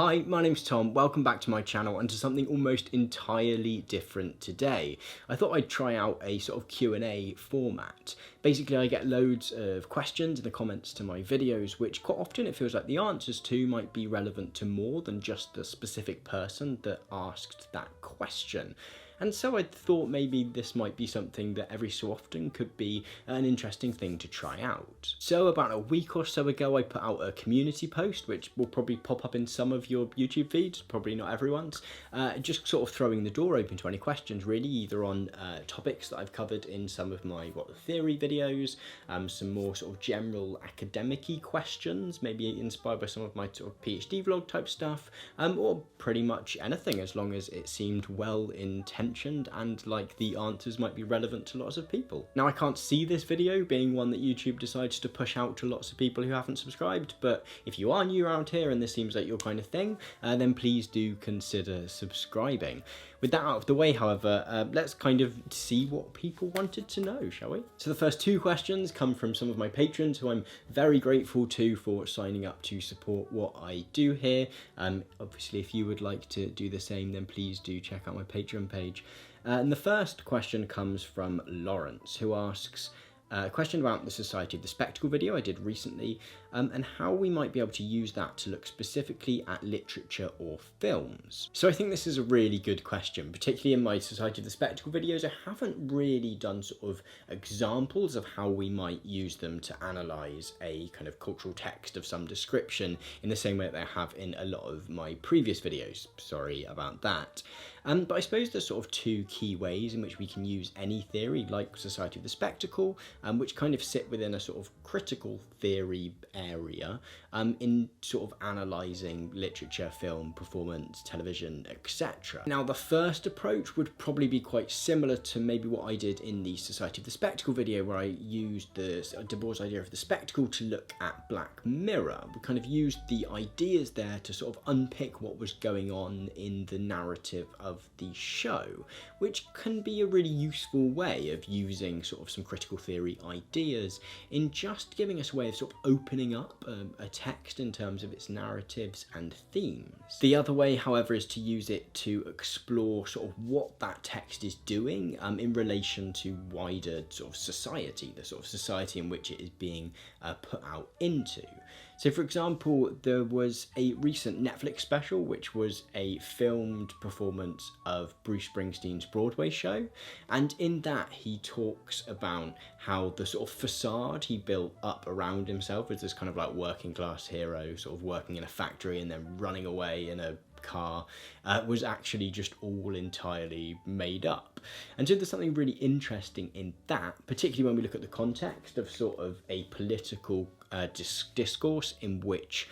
Hi, my name's Tom, welcome back to my channel and to something almost entirely different today. I thought I'd try out a sort of Q&A format. Basically, I get loads of questions in the comments to my videos, which quite often it feels like the answers to might be relevant to more than just the specific person that asked that question. And so I thought maybe this might be something that every so often could be an interesting thing to try out. So about a week or so ago, I put out a community post, which will probably pop up in some of your YouTube feeds, probably not everyone's, just sort of throwing the door open to any questions really, either on topics that I've covered in some of my What the Theory videos, some more sort of general academic-y questions, maybe inspired by some of my sort of PhD vlog type stuff, or pretty much anything as long as it seemed well intentioned and like the answers might be relevant to lots of people. Now I can't see this video being one that YouTube decides to push out to lots of people who haven't subscribed, but if you are new around here and this seems like your kind of thing, then please do consider subscribing. With that out of the way, however, let's kind of see what people wanted to know, shall we? So the first two questions come from some of my patrons who I'm very grateful to for signing up to support what I do here. Obviously, if you would like to do the same, then please do check out my Patreon page. And the first question comes from Lawrence, who asks, a question about the Society of the Spectacle video I did recently, and how we might be able to use that to look specifically at literature or films. So I think this is a really good question, particularly in my Society of the Spectacle videos. I haven't really done sort of examples of how we might use them to analyse a kind of cultural text of some description in the same way that I have in a lot of my previous videos. Sorry about that. But I suppose there's sort of two key ways in which we can use any theory like Society of the Spectacle, which kind of sit within a sort of critical theory area in sort of analysing literature, film, performance, television, etc. Now the first approach would probably be quite similar to maybe what I did in the Society of the Spectacle video, where I used the De Boer's idea of the spectacle to look at Black Mirror. We kind of used the ideas there to sort of unpick what was going on in the narrative of the show, which can be a really useful way of using sort of some critical theory ideas in just giving us a way of sort of opening up a text in terms of its narratives and themes. The other way, however, is to use it to explore sort of what that text is doing in relation to wider sort of society, the sort of society in which it is being put out into. So for example, there was a recent Netflix special which was a filmed performance of Bruce Springsteen's Broadway show, and in that he talks about how the sort of facade he built up around himself as this kind of like working class hero, sort of working in a factory and then running away in a car, was actually just all entirely made up. And so there's something really interesting in that, particularly when we look at the context of sort of a political discourse in which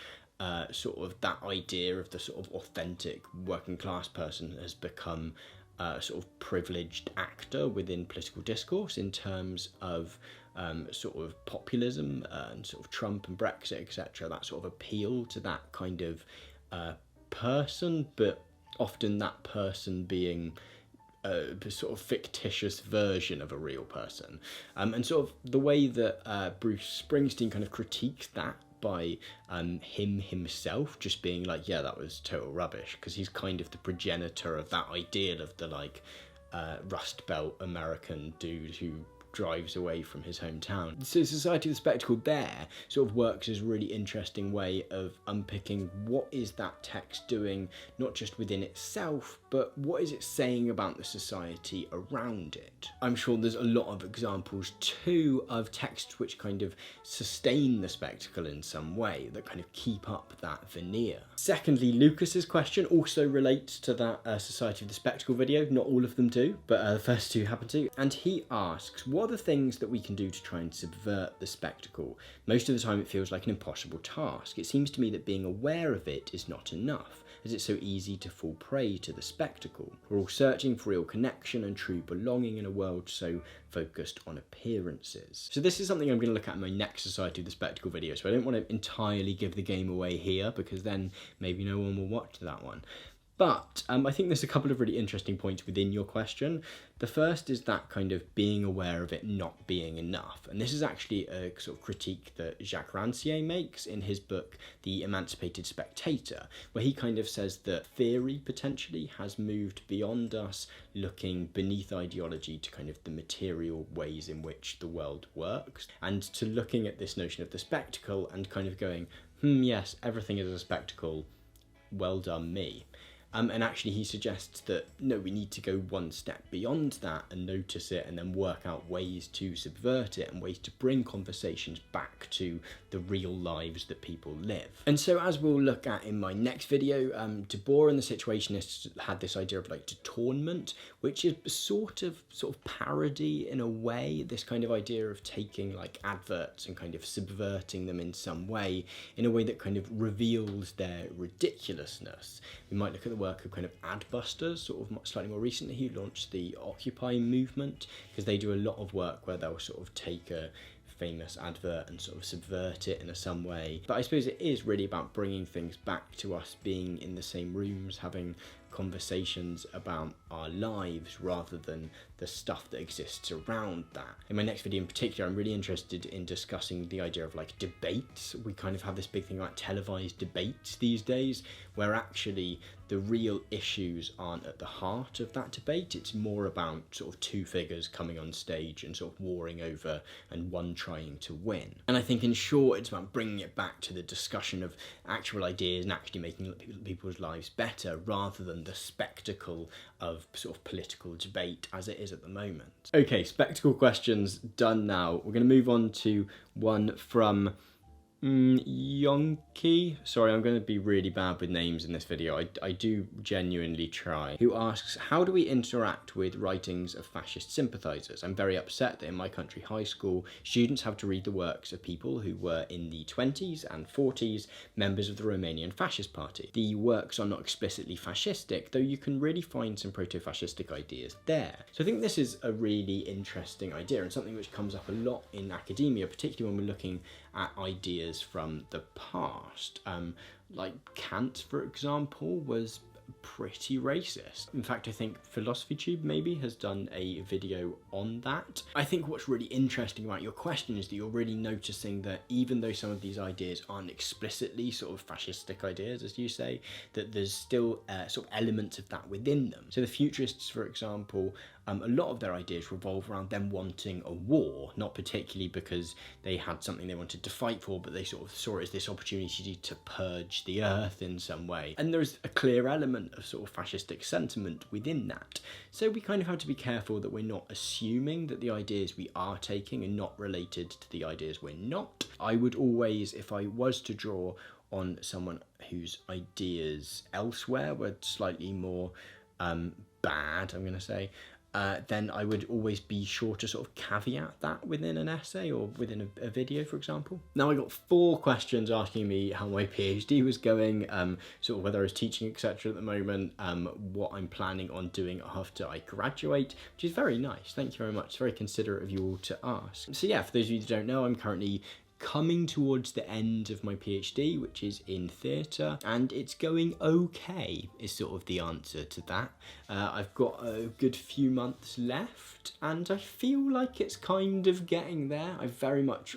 sort of that idea of the sort of authentic working class person has become sort of privileged actor within political discourse in terms of sort of populism and sort of Trump and Brexit, etc. That sort of appeal to that kind of person, but often that person being a sort of fictitious version of a real person. And sort of the way that Bruce Springsteen kind of critiques that by him himself just being like, yeah, that was total rubbish, because he's kind of the progenitor of that ideal of the like Rust Belt American dude who drives away from his hometown. So Society of the Spectacle there sort of works as a really interesting way of unpicking what is that text doing, not just within itself, but what is it saying about the society around it. I'm sure there's a lot of examples too of texts which kind of sustain the spectacle in some way, that kind of keep up that veneer. Secondly, Lucas's question also relates to that Society of the Spectacle video. Not all of them do, but the first two happen to. And he asks, what are the things that we can do to try and subvert the spectacle? Most of the time it feels like an impossible task. It seems to me that being aware of it is not enough, as it's so easy to fall prey to the spectacle. We're all searching for real connection and true belonging in a world so focused on appearances. So this is something I'm going to look at in my next Society of the Spectacle video, so I don't want to entirely give the game away here, because then maybe no one will watch that one. But I think there's a couple of really interesting points within your question. The first is that kind of being aware of it not being enough. And this is actually a sort of critique that Jacques Rancière makes in his book, The Emancipated Spectator, where he kind of says that theory potentially has moved beyond us looking beneath ideology to kind of the material ways in which the world works, and to looking at this notion of the spectacle and kind of going, yes, everything is a spectacle, well done me. And actually he suggests that, no, we need to go one step beyond that and notice it and then work out ways to subvert it and ways to bring conversations back to the real lives that people live. And so, as we'll look at in my next video, De Boer and the Situationists had this idea of like detournement, which is sort of parody in a way, this kind of idea of taking like adverts and kind of subverting them in some way, in a way that kind of reveals their ridiculousness. We might look at the work of kind of Adbusters, sort of slightly more recently, who launched the Occupy movement, because they do a lot of work where they'll sort of take a famous advert and sort of subvert it in some way. But I suppose it is really about bringing things back to us being in the same rooms, having conversations about our lives rather than the stuff that exists around that. In my next video in particular, I'm really interested in discussing the idea of like debates. We kind of have this big thing about televised debates these days, where actually the real issues aren't at the heart of that debate. It's more about sort of two figures coming on stage and sort of warring over and one trying to win. And I think in short, it's about bringing it back to the discussion of actual ideas and actually making people's lives better, rather than the spectacle of sort of political debate as it is at the moment. Okay, spectacle questions done now. We're going to move on to one from Yonki, sorry, I'm going to be really bad with names in this video. I do genuinely try. Who asks, how do we interact with writings of fascist sympathizers? I'm very upset that in my country high school, students have to read the works of people who were in the 20s and 40s members of the Romanian Fascist Party. The works are not explicitly fascistic, though you can really find some proto-fascistic ideas there. So I think this is a really interesting idea and something which comes up a lot in academia, particularly when we're looking at ideas from the past. Like Kant, for example, was pretty racist. In fact, I think Lefttube maybe has done a video on that. I think what's really interesting about your question is that you're really noticing that even though some of these ideas aren't explicitly sort of fascistic ideas, as you say, that there's still sort of elements of that within them. So the futurists, for example, a lot of their ideas revolve around them wanting a war, not particularly because they had something they wanted to fight for, but they sort of saw it as this opportunity to purge the earth in some way. And there's a clear element of sort of fascistic sentiment within that. So we kind of have to be careful that we're not assuming that the ideas we are taking are not related to the ideas we're not. I would always, if I was to draw on someone whose ideas elsewhere were slightly more bad, I'm going to say, then I would always be sure to sort of caveat that within an essay or within a video, for example. Now I got 4 questions asking me how my PhD was going, sort of whether I was teaching, etc. at the moment, what I'm planning on doing after I graduate, which is very nice. Thank you very much. It's very considerate of you all to ask. So yeah, for those of you who don't know, I'm currently coming towards the end of my PhD, which is in theatre, and it's going okay is sort of the answer to that. I've got a good few months left and I feel like it's kind of getting there. I've very much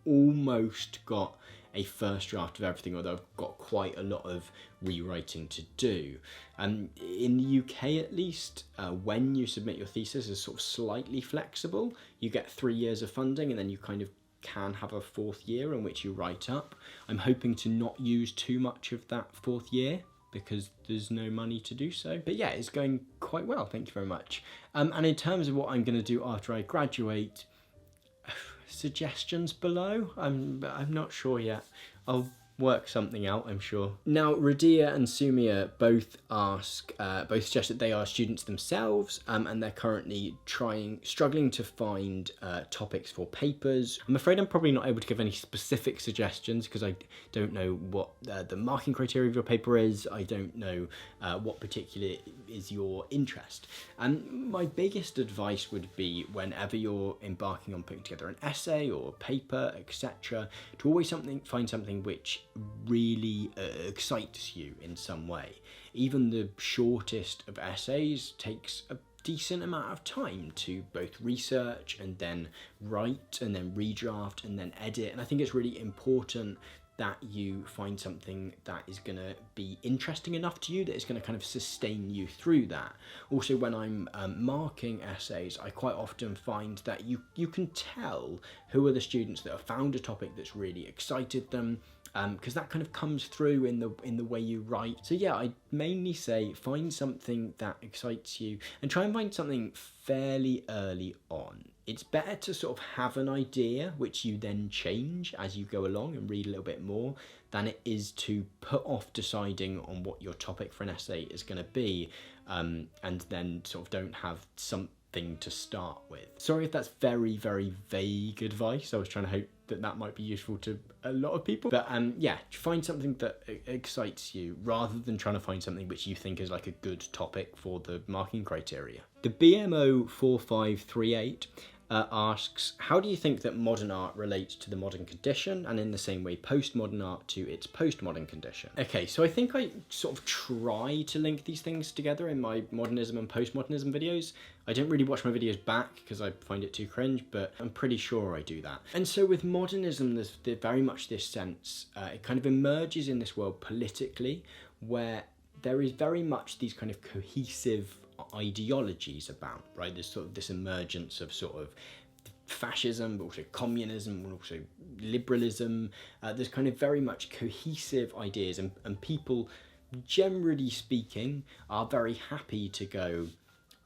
almost got a first draft of everything, although I've got quite a lot of rewriting to do. In the UK at least, when you submit your thesis is sort of slightly flexible. You get 3 years of funding and then you kind of can have a 4th year in which you write up. I'm hoping to not use too much of that 4th year because there's no money to do so. But yeah, it's going quite well, thank you very much. And in terms of what I'm going to do after I graduate, suggestions below? I'm not sure yet. I'll work something out, I'm sure. Now, Radia and Sumia both suggest that they are students themselves, and they're currently struggling to find topics for papers. I'm afraid I'm probably not able to give any specific suggestions because I don't know what the marking criteria of your paper is. I don't know what particular is your interest. And my biggest advice would be, whenever you're embarking on putting together an essay or a paper, etc., to always find something which really excites you in some way. Even the shortest of essays takes a decent amount of time to both research and then write and then redraft and then edit. And I think it's really important that you find something that is going to be interesting enough to you, that is going to kind of sustain you through that. Also, when I'm marking essays, I quite often find that you can tell who are the students that have found a topic that's really excited them, because that kind of comes through in the way you write. So yeah, I mainly say find something that excites you and try and find something fairly early on. It's better to sort of have an idea which you then change as you go along and read a little bit more, than it is to put off deciding on what your topic for an essay is going to be, and then sort of don't have something to start with. Sorry if that's very, very vague advice. I was trying to hope that might be useful to a lot of people. But yeah, find something that excites you rather than trying to find something which you think is like a good topic for the marking criteria. The BMO 4538 asks, how do you think that modern art relates to the modern condition, and in the same way postmodern art to its postmodern condition? Okay, so I think I sort of try to link these things together in my modernism and postmodernism videos. I don't really watch my videos back because I find it too cringe, but I'm pretty sure I do that. And so with modernism, there's very much this sense, it kind of emerges in this world politically, where there is very much these kind of cohesive ideologies about, right? There's sort of this emergence of sort of fascism, but also communism, and also liberalism. There's kind of very much cohesive ideas, and people, generally speaking, are very happy to go,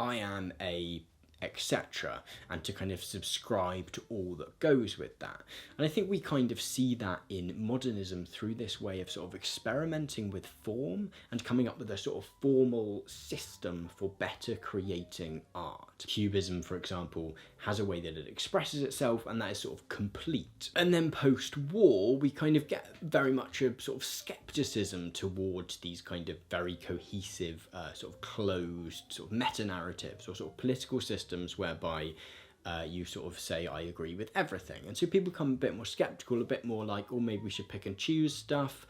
I am a etc., and to kind of subscribe to all that goes with that. And I think we kind of see that in modernism through this way of sort of experimenting with form and coming up with a sort of formal system for better creating art. Cubism, for example, has a way that it expresses itself, and that is sort of complete. And then post-war, we kind of get very much a sort of skepticism towards these kind of very cohesive, sort of closed sort of meta-narratives or sort of political systems whereby you sort of say, I agree with everything. And so people become a bit more skeptical, a bit more like, oh, maybe we should pick and choose stuff.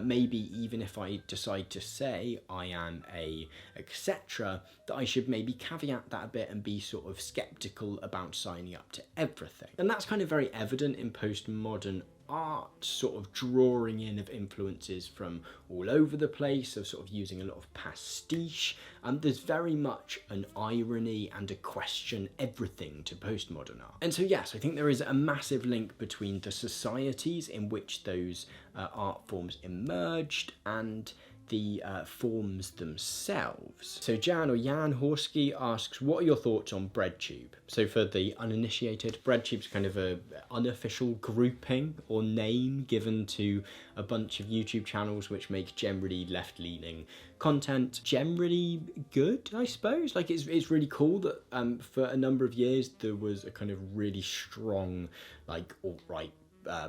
Maybe even if I decide to say I am a etc., that I should maybe caveat that a bit and be sort of skeptical about signing up to everything. And that's kind of very evident in postmodern art, sort of drawing in of influences from all over the place, of sort of using a lot of pastiche. There's very much an irony and a question everything to postmodern art. And so yes, I think there is a massive link between the societies in which those art forms emerged and the forms themselves. So Jan Horsky asks, what are your thoughts on BreadTube? So for the uninitiated, BreadTube's kind of a unofficial grouping or name given to a bunch of YouTube channels which make generally left-leaning content. Generally good, I suppose. Like it's really cool that for a number of years there was a kind of really strong like alt-right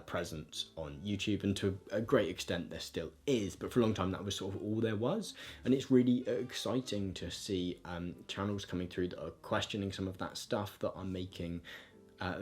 presence on YouTube, and to a great extent there still is, but for a long time that was sort of all there was. And it's really exciting to see channels coming through that are questioning some of that stuff, that are making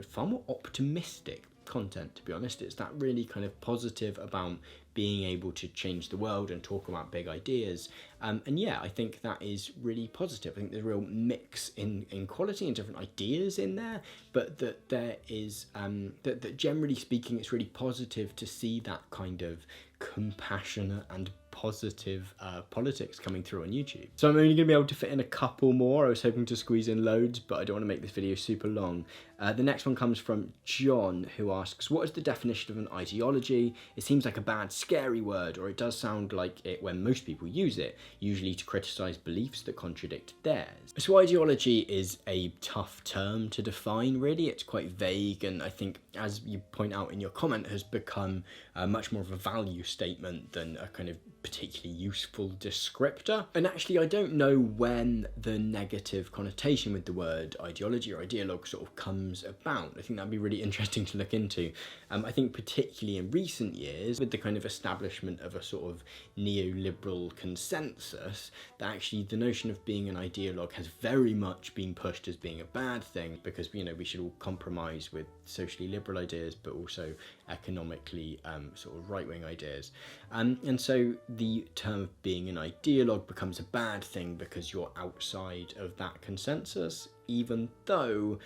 far more optimistic content, to be honest. It's that really kind of positive about being able to change the world and talk about big ideas. And yeah, I think that is really positive. I think there's a real mix in quality and different ideas in there, but that there is, that generally speaking, it's really positive to see that kind of compassionate and positive politics coming through on YouTube. So I'm only going to be able to fit in a couple more. I was hoping to squeeze in loads, but I don't want to make this video super long. The next one comes from John, who asks, what is the definition of an ideology? It seems like a bad, scary word, or it does sound like it when most people use it, usually to criticize beliefs that contradict theirs. So ideology is a tough term to define, really. It's quite vague, and I think, as you point out in your comment, has become much more of a value statement than a kind of particularly useful descriptor. And actually, I don't know when the negative connotation with the word ideology or ideologue sort of comes about. I think that'd be really interesting to look into. I think particularly in recent years, with the kind of establishment of a sort of neoliberal consensus, that actually the notion of being an ideologue has very much been pushed as being a bad thing, because, you know, we should all compromise with socially liberal ideas, but also economically sort of right-wing ideas. And so the term of being an ideologue becomes a bad thing because you're outside of that consensus, even though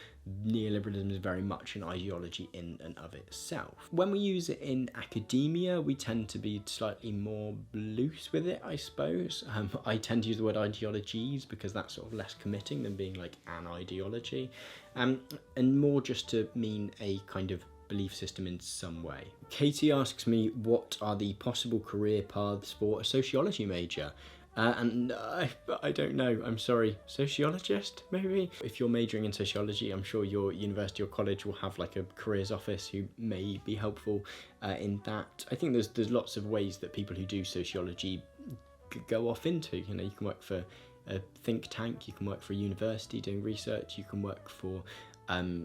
neoliberalism is very much an ideology in and of itself. When we use it in academia, we tend to be slightly more loose with it, I suppose. I tend to use the word ideologies because that's sort of less committing than being like an ideology, and more just to mean a kind of belief system in some way. Katie asks me, what are the possible career paths for a sociology major? And I don't know, I'm sorry, sociologist maybe? If you're majoring in sociology, I'm sure your university or college will have like a careers office who may be helpful in that. I think there's lots of ways that people who do sociology go off into. You know, you can work for a think tank, you can work for a university doing research, you can work for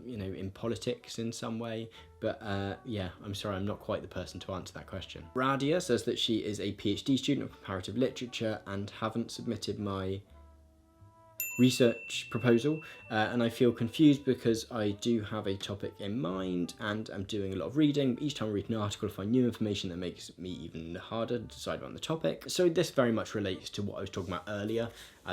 you know, in politics in some way, but yeah, I'm sorry, I'm not quite the person to answer that question. Radia says that she is a PhD student of comparative literature and haven't submitted my research proposal, and I feel confused because I do have a topic in mind and I'm doing a lot of reading. Each time I read an article I find new information that makes me even harder to decide on the topic. So this very much relates to what I was talking about earlier,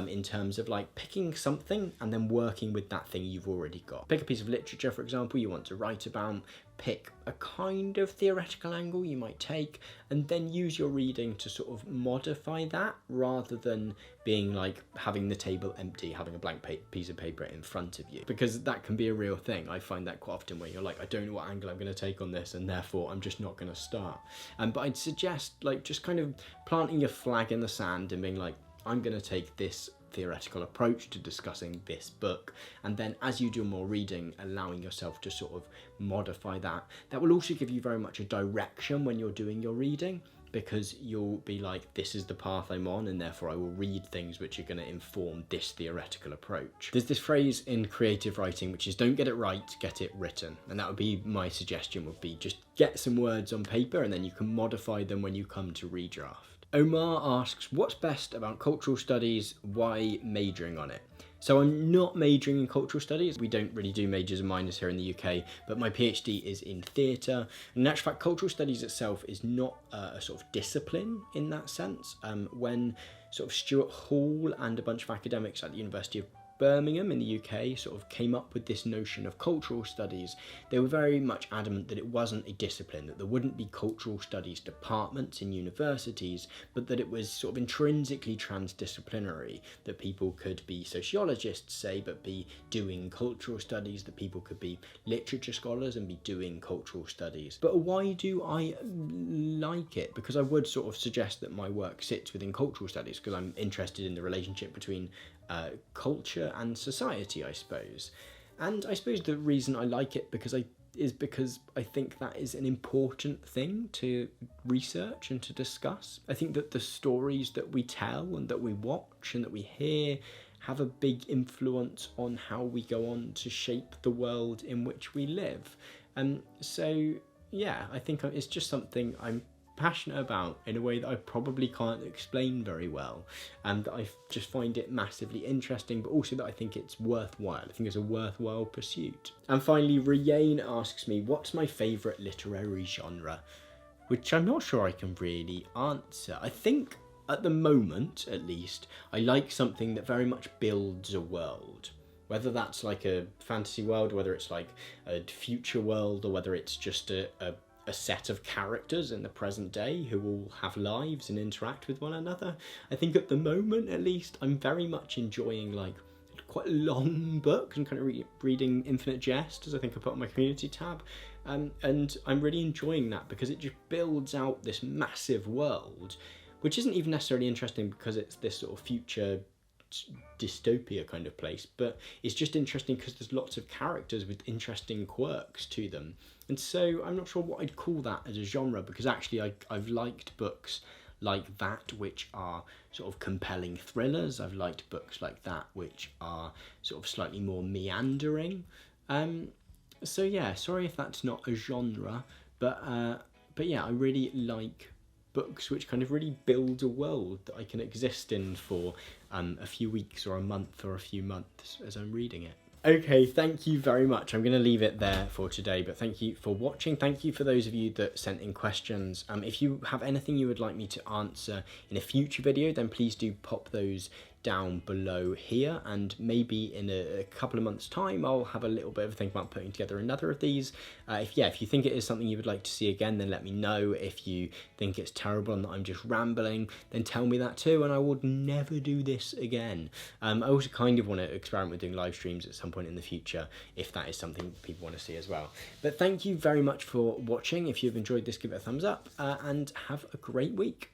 in terms of like picking something and then working with that thing you've already got. Pick a piece of literature, for example, you want to write about, pick a kind of theoretical angle you might take, and then use your reading to sort of modify that, rather than being like having the table empty, having a blank piece of paper in front of you, because that can be a real thing. I find that quite often where you're like, I don't know what angle I'm going to take on this, and therefore I'm just not going to start. But I'd suggest like just kind of planting your flag in the sand and being like, I'm going to take this theoretical approach to discussing this book, and then as you do more reading, allowing yourself to sort of modify that. That will also give you very much a direction when you're doing your reading, because you'll be like, this is the path I'm on, and therefore I will read things which are going to inform this theoretical approach. There's this phrase in creative writing which is, don't get it right, get it written. And that would be my suggestion, would be just get some words on paper and then you can modify them when you come to redraft. Omar asks, what's best about cultural studies? Why majoring on it? So I'm not majoring in cultural studies. We don't really do majors and minors here in the UK, but my PhD is in theatre. In actual fact, cultural studies itself is not a sort of discipline in that sense. When sort of Stuart Hall and a bunch of academics at the University of Birmingham in the UK sort of came up with this notion of cultural studies, they were very much adamant that it wasn't a discipline, that there wouldn't be cultural studies departments in universities, but that it was sort of intrinsically transdisciplinary, that people could be sociologists, say, but be doing cultural studies, that people could be literature scholars and be doing cultural studies. But why do I like it? Because I would sort of suggest that my work sits within cultural studies, because I'm interested in the relationship between culture and society, I suppose. And I suppose the reason I like it is because I think that is an important thing to research and to discuss. I think that the stories that we tell and that we watch and that we hear have a big influence on how we go on to shape the world in which we live. So yeah, I think it's just something I'm passionate about in a way that I probably can't explain very well, and that I just find it massively interesting, but also that I think it's worthwhile. I think it's a worthwhile pursuit. And finally, Riane asks me, what's my favourite literary genre? Which I'm not sure I can really answer. I think at the moment, at least, I like something that very much builds a world. Whether that's like a fantasy world, whether it's like a future world, or whether it's just a set of characters in the present day who all have lives and interact with one another. I think at the moment, at least, I'm very much enjoying like quite long books and kind of reading Infinite Jest, as I think I put on my community tab, and I'm really enjoying that because it just builds out this massive world, which isn't even necessarily interesting because it's this sort of future dystopia kind of place, but it's just interesting because there's lots of characters with interesting quirks to them. And so I'm not sure what I'd call that as a genre, because actually I've liked books like that which are sort of compelling thrillers. I've liked books like that which are sort of slightly more meandering. So yeah, sorry if that's not a genre, but yeah, I really like books which kind of really build a world that I can exist in for a few weeks or a month or a few months as I'm reading it. Okay, thank you very much. I'm going to leave it there for today, but thank you for watching. Thank you for those of you that sent in questions. If you have anything you would like me to answer in a future video, then please do pop those down below here, and maybe in a couple of months time I'll have a little bit of a think about putting together another of these. If you think it is something you would like to see again, then let me know. If you think it's terrible and that I'm just rambling, then tell me that too, and I would never do this again. I also kind of want to experiment with doing live streams at some point in the future, if that is something people want to see as well. But thank you very much for watching. If you've enjoyed this, give it a thumbs up, and have a great week.